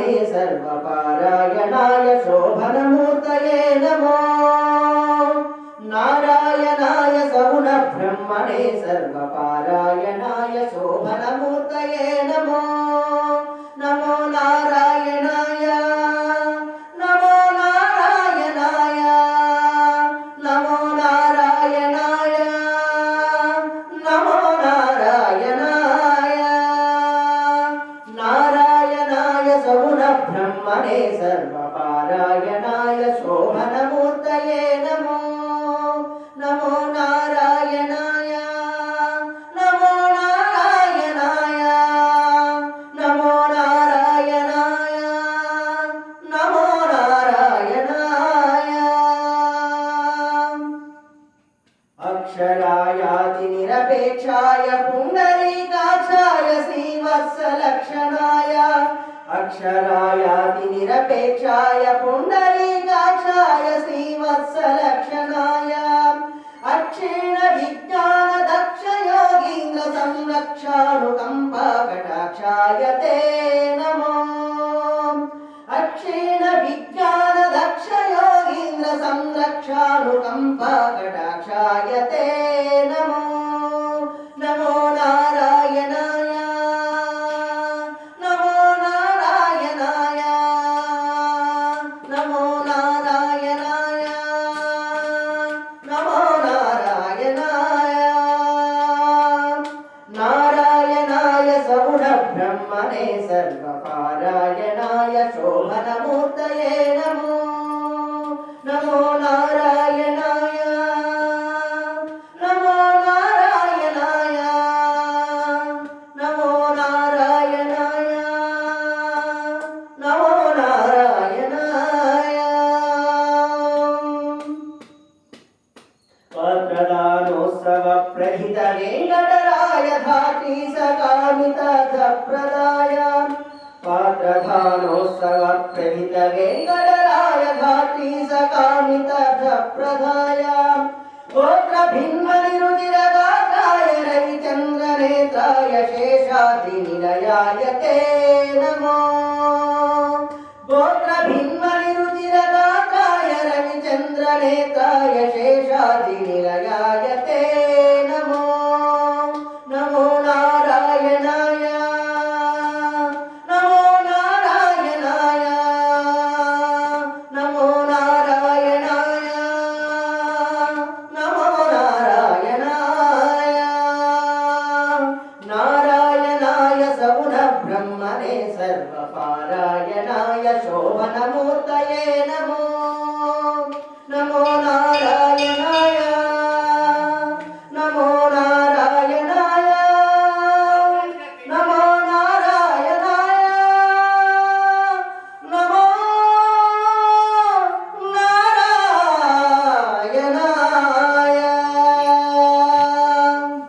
ब्रह्मणे सर्वपारायणाय शोभनमूर्तये नमो नारायणाय सगुण ब्रह्मणे सर्वपारायणाय शोभनमूर्तये नमो नमो नारायणाय नमो नारायणाय नमो नारायणाय नमो नारायणाय नारायणाय सगुण ब्रह्मणे सर्वपारायणाय शोभनमूर्तये नमो नमो नारायणाय नमो नारायणाय नमो नारायणाय नमो नारायणाय अक्षरायातिनिरपेक्षाय पुण्डरीकाक्षाय श्रीवत्सलक्षणाय अक्षरायातिनिरपेक्षाय पुण्डरीकाक्षाय श्रीवत्सलक्षणाय अक्षीण विज्ञान दक्ष योगीन्द्र संरक्षानुकंपकटाक्षाय ते नमो अक्षीण विज्ञान दक्ष योगीन्द्र संरक्षानुकंपकटाक्षाय ते नमो नमो नारायणाय नमो नारायणाय नमो नारायणाय नमो नारायणाय नारायणाय सगुण ब्रह्मणे सर्वपारायणाय शोभनमूर्तये नमो नमो नारायणाय नमो नारायणाय नमो नारायणाय नमो नारायणाय पत्रदानोत्सव प्रहित वेङ्कटराय धात्री सकामित प्रदाय पात्रदानोत्सव प्रहित वेङ्कटराय धात्री सकामित प्रदाय गोत्र भिन्न निरुचिरगात्राय रविचन्द्र नेत्राय शेषाद्रिनिलयाय ते नमो।